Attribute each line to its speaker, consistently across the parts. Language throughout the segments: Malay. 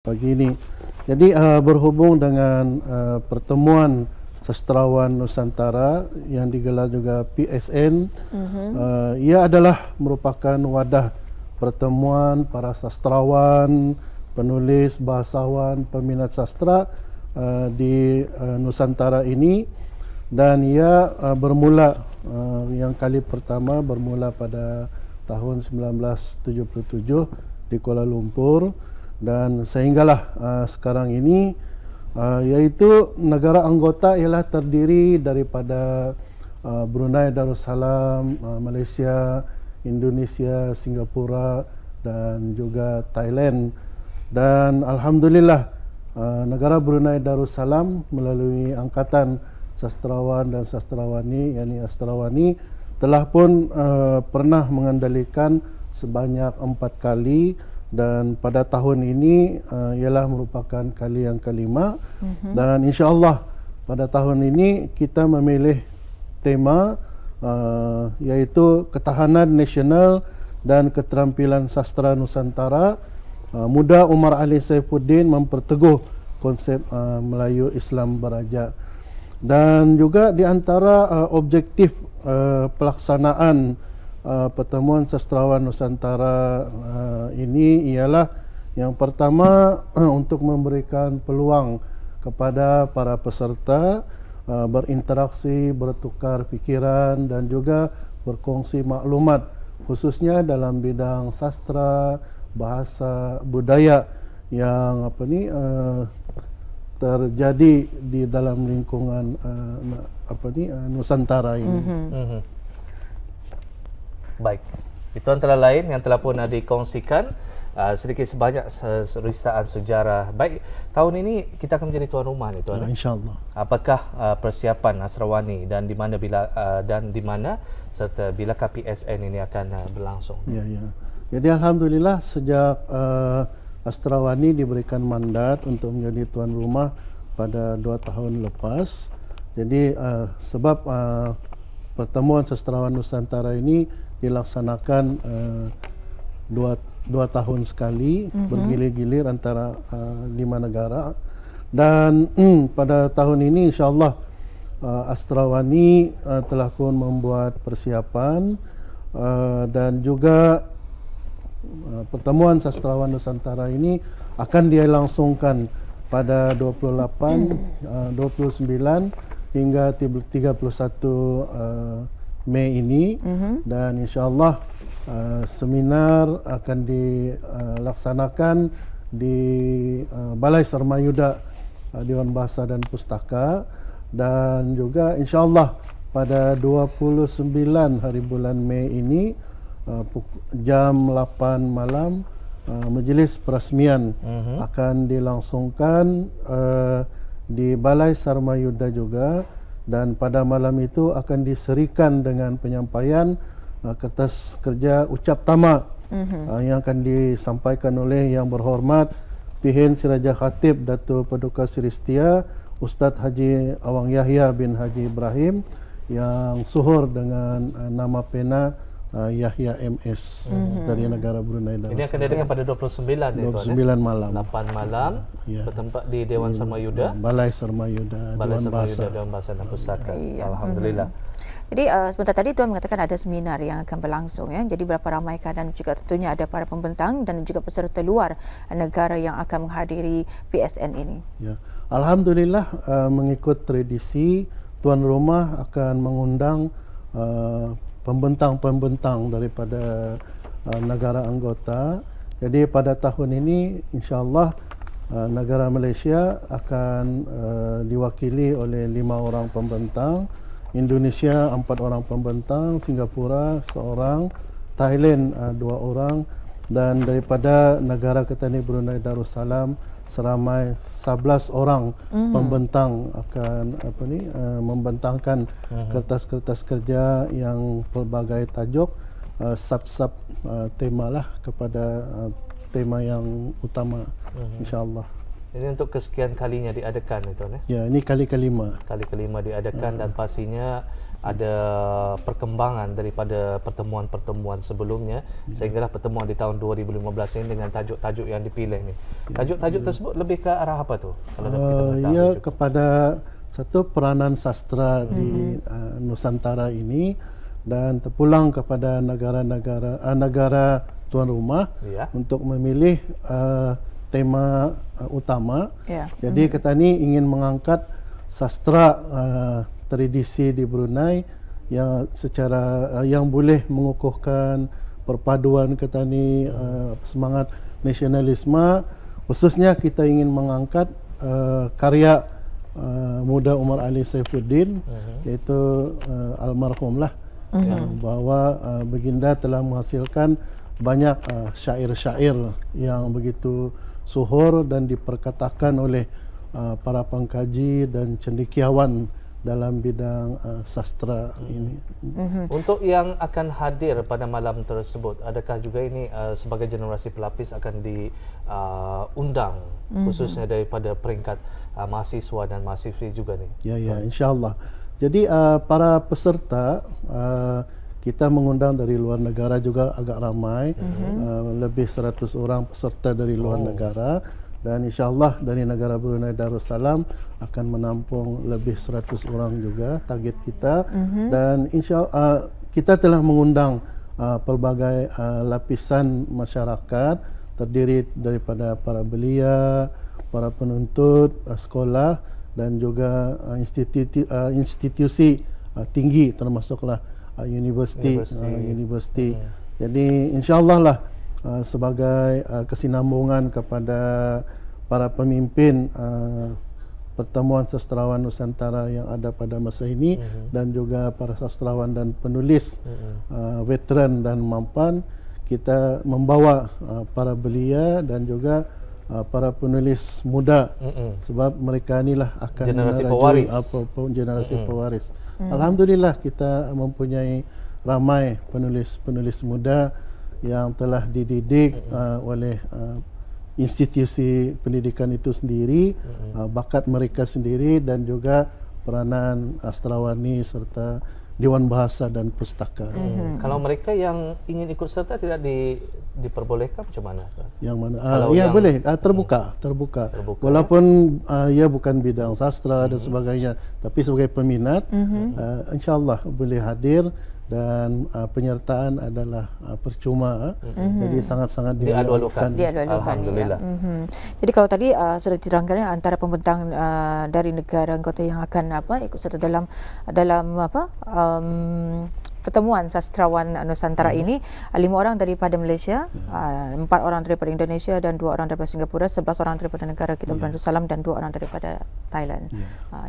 Speaker 1: Pagi ini. Jadi berhubung dengan pertemuan sastrawan Nusantara yang digelar juga PSN, ia adalah merupakan wadah pertemuan para sastrawan, penulis, bahasawan, peminat sastra di Nusantara ini, dan ia bermula yang kali pertama bermula pada tahun 1977 di Kuala Lumpur. Dan sehinggalah sekarang ini yaitu negara anggota ialah terdiri daripada Brunei Darussalam, Malaysia, Indonesia, Singapura dan juga Thailand. Dan alhamdulillah negara Brunei Darussalam melalui angkatan sastrawan dan sastrawani, yakni astrawani, telah pun pernah mengendalikan sebanyak 4 kali. Dan pada tahun ini ialah merupakan kali yang kelima. Dan insya-Allah pada tahun ini kita memilih tema yaitu ketahanan nasional dan keterampilan sastra Nusantara. Muda Umar Ali Saifuddin memperteguh konsep Melayu Islam Baraja. Dan juga di antara objektif pelaksanaan pertemuan sastrawan Nusantara ini ialah yang pertama untuk memberikan peluang kepada para peserta berinteraksi, bertukar fikiran dan juga berkongsi maklumat khususnya dalam bidang sastra, bahasa, budaya yang terjadi di dalam lingkungan Nusantara ini.
Speaker 2: Baik, itu antara lain yang telah pun dikongsikan sedikit sebanyak ristaan sejarah. Baik, tahun ini kita akan menjadi tuan rumah ni tuan.
Speaker 1: InsyaAllah.
Speaker 2: Apakah persiapan Asrawani dan di mana serta bilakah PSN ini akan berlangsung?
Speaker 1: Ya. Jadi alhamdulillah sejak Astrawani diberikan mandat untuk menjadi tuan rumah pada 2 tahun lepas. Jadi sebab pertemuan sastrawan Nusantara ini dilaksanakan 2 tahun sekali, bergilir-gilir antara 5 negara. Dan pada tahun ini insya-Allah Astrawani telah pun membuat persiapan dan juga pertemuan sastrawan Nusantara ini akan dilangsungkan pada 28, 29 hingga 31 Mei ini. Dan insya-Allah seminar akan dilaksanakan di Balai Sarmayuda Dewan Bahasa dan Pustaka, dan juga insya-Allah pada 29 hari bulan Mei ini jam 8 malam majlis perasmian akan dilangsungkan di Balai Sarmayuda juga. Dan pada malam itu akan diserikan dengan penyampaian kertas kerja ucap tamak yang akan disampaikan oleh Yang Berhormat Pihin Siraja Khatib Datuk Paduka Seri Setia Ustaz Haji Awang Yahya bin Haji Ibrahim yang suhur dengan nama pena Yahya MS dari negara Brunei Darussalam.
Speaker 2: Ini akan diadakan pada 29
Speaker 1: malam.
Speaker 2: 8 malam bertempat di Dewan Sarmayuda.
Speaker 1: Balai Sarmayuda Dewan Bahasa
Speaker 2: dan Pustaka. Alhamdulillah.
Speaker 3: Jadi sebentar tadi Tuan mengatakan ada seminar yang akan berlangsung ya. Jadi berapa ramai dan juga tentunya ada para pembentang dan juga peserta luar negara yang akan menghadiri PSN ini. Ya.
Speaker 1: Alhamdulillah mengikut tradisi tuan rumah akan mengundang pembentang-pembentang daripada negara anggota. Jadi pada tahun ini insya-Allah negara Malaysia akan diwakili oleh 5 orang pembentang, Indonesia 4 orang pembentang, Singapura 1 orang, Thailand 2 orang, dan daripada negara Ketani Brunei Darussalam seramai 11 orang pembentang akan membentangkan kertas-kertas kerja yang pelbagai tajuk, sub-sub tema lah kepada tema yang utama insya-Allah.
Speaker 2: Ini untuk kesekian kalinya diadakan itu kan?
Speaker 1: Ya, ini kali kelima.
Speaker 2: Kali kelima diadakan dan pastinya ada perkembangan daripada pertemuan-pertemuan sebelumnya sehinggalah pertemuan di tahun 2015 ini dengan tajuk-tajuk yang dipilih ni. Tajuk-tajuk tersebut lebih ke arah apa tu? Kalau dapat kita beritahu
Speaker 1: Ya,
Speaker 2: tajuk.
Speaker 1: kepada satu peranan sastra di Nusantara ini dan terpulang kepada negara tuan rumah
Speaker 2: Ya.
Speaker 1: untuk memilih tema utama.
Speaker 3: Ya.
Speaker 1: Jadi kita ni ingin mengangkat sastra tradisi di Brunei yang secara yang boleh mengukuhkan perpaduan kita ni semangat nasionalisme. Khususnya kita ingin mengangkat karya muda Umar Ali Saifuddin, iaitu almarhum lah, bahwa baginda telah menghasilkan banyak syair-syair yang begitu suhur dan diperkatakan oleh para pengkaji dan cendekiawan dalam bidang sastra ini.
Speaker 2: Untuk yang akan hadir pada malam tersebut, adakah juga ini sebagai generasi pelapis akan diundang khususnya daripada peringkat mahasiswa dan mahasiswi juga ni?
Speaker 1: Ya, insya-Allah. Jadi para peserta kita mengundang dari luar negara juga agak ramai, lebih 100 orang peserta dari luar negara. Dan insya-Allah dari negara Brunei Darussalam akan menampung lebih 100 orang juga target kita. Dan kita telah mengundang pelbagai lapisan masyarakat, terdiri daripada para belia, para penuntut sekolah dan juga institusi tinggi termasuklah universiti. Jadi insya-Allah lah sebagai kesinambungan kepada para pemimpin pertemuan sastrawan Nusantara yang ada pada masa ini dan juga para sastrawan dan penulis veteran dan mampan, kita membawa para belia dan juga para penulis muda, sebab mereka inilah akan
Speaker 2: generasi
Speaker 1: merajui
Speaker 2: pewaris.
Speaker 1: generasi pewaris. Alhamdulillah kita mempunyai ramai penulis-penulis muda yang telah dididik oleh institusi pendidikan itu sendiri, bakat mereka sendiri dan juga peranan astrawani serta Dewan Bahasa dan Pustaka.
Speaker 2: Kalau mereka yang ingin ikut serta tidak diperbolehkan macam mana?
Speaker 1: Yang mana?
Speaker 2: yang
Speaker 1: Ya boleh, terbuka. Walaupun ia bukan bidang sastra dan sebagainya, tapi sebagai peminat, insya-Allah boleh hadir. Dan penyertaan adalah percuma, jadi sangat-sangat dialu-alukan.
Speaker 2: Alhamdulillah.
Speaker 3: Ya. Jadi kalau tadi sudah diterangkan antara pembentang dari negara anggota yang akan ikut serta dalam pertemuan sastrawan Nusantara ini, 5 orang daripada Malaysia, 4 orang daripada Indonesia dan 2 orang daripada Singapura, 11 orang daripada negara kita Darussalam dan 2 orang daripada Thailand.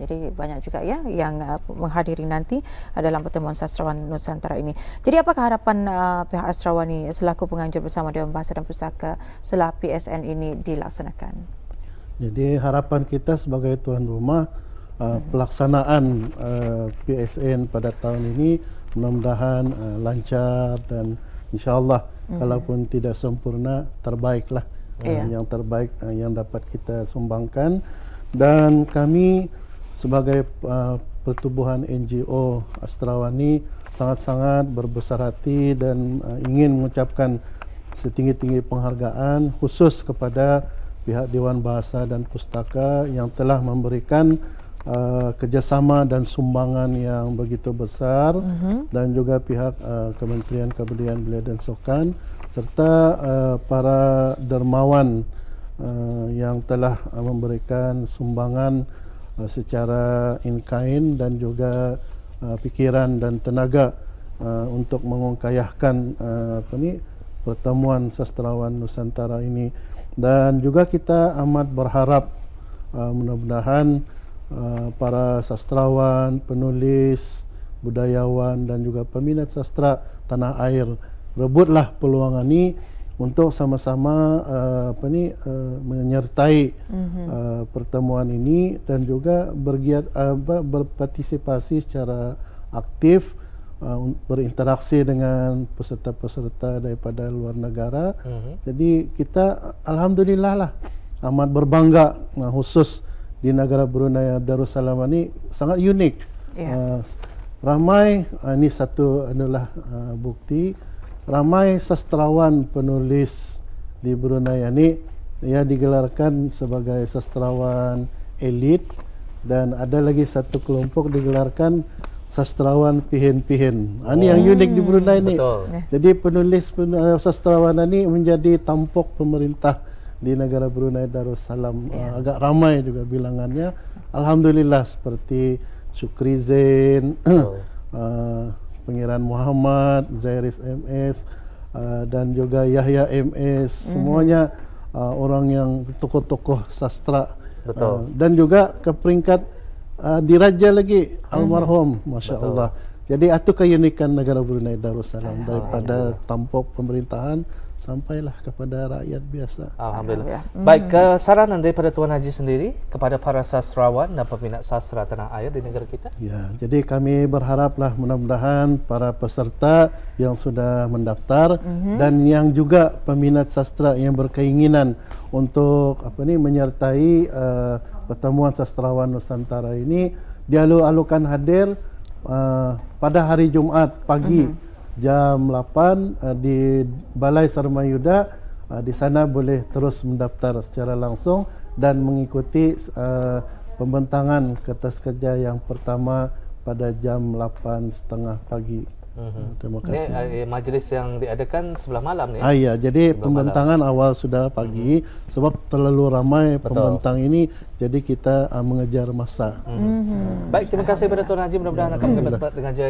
Speaker 3: Jadi banyak juga ya yang menghadiri nanti dalam pertemuan sastrawan Nusantara ini. Jadi apakah harapan pihak Astrawani selaku penganjur bersama Dewan Bahasa dan Pustaka setelah PSN ini dilaksanakan? Jadi
Speaker 1: harapan kita sebagai tuan rumah, pelaksanaan PSN pada tahun ini mudah-mudahan lancar dan insya-Allah kalaupun tidak sempurna, terbaiklah yang terbaik yang dapat kita sumbangkan. Dan kami sebagai pertubuhan NGO Astrawani sangat-sangat berbesar hati dan ingin mengucapkan setinggi-tinggi penghargaan khusus kepada pihak Dewan Bahasa dan Pustaka yang telah memberikan kerjasama dan sumbangan yang begitu besar, dan juga pihak Kementerian Kebudayaan Belia dan Sukan serta para dermawan yang telah memberikan sumbangan secara in kind dan juga pikiran dan tenaga untuk mengongkayahkan pertemuan sastrawan Nusantara ini. Dan juga kita amat berharap mudah-mudahan para sastrawan, penulis, budayawan dan juga peminat sastra tanah air rebutlah peluang ini untuk sama-sama menyertai pertemuan ini dan juga berpartisipasi secara aktif, berinteraksi dengan peserta-peserta daripada luar negara. Jadi kita alhamdulillah lah amat berbangga, khusus di negara Brunei Darussalam ini sangat unik.
Speaker 3: Ya.
Speaker 1: Ramai, ini satu adalah bukti, ramai sastrawan penulis di Brunei ini ia digelarkan sebagai sastrawan elit, dan ada lagi satu kelompok digelarkan sastrawan pihin-pihin. Ini yang unik di Brunei ini. Jadi penulis sastrawan ini menjadi tampuk pemerintah di negara Brunei Darussalam. Agak ramai juga bilangannya. Alhamdulillah, seperti Syukri Zain, Pangeran Muhammad, Zairis MS, dan juga Yahya MS. Semuanya orang yang tokoh-tokoh sastra. Dan juga ke peringkat diraja lagi almarhum, Masya Allah. Jadi itu keunikan negara Brunei Darussalam, daripada tampuk pemerintahan sampailah kepada rakyat biasa.
Speaker 2: Alhamdulillah. Baik, kesaranan daripada Tuan Haji sendiri kepada para sastrawan dan peminat sastra tanah air di negara kita?
Speaker 1: Ya, jadi kami berharaplah mudah-mudahan para peserta yang sudah mendaftar dan yang juga peminat sastra yang berkeinginan untuk menyertai pertemuan sastrawan Nusantara ini dialu-alukan hadir pada hari Jumat pagi jam 8 di Balai Sarmayuda. Di sana boleh terus mendaftar secara langsung dan mengikuti pembentangan kertas kerja yang pertama pada jam 8.30 pagi. Terima kasih.
Speaker 2: Ini majlis yang diadakan sebelah malam nih.
Speaker 1: Iya, jadi pembentangan awal sudah pagi sebab terlalu ramai pembentang ini, jadi kita mengejar masa.
Speaker 2: Baik, terima kasih kepada Tuan Haji, mudah-mudahan akan dapat dengan jaya.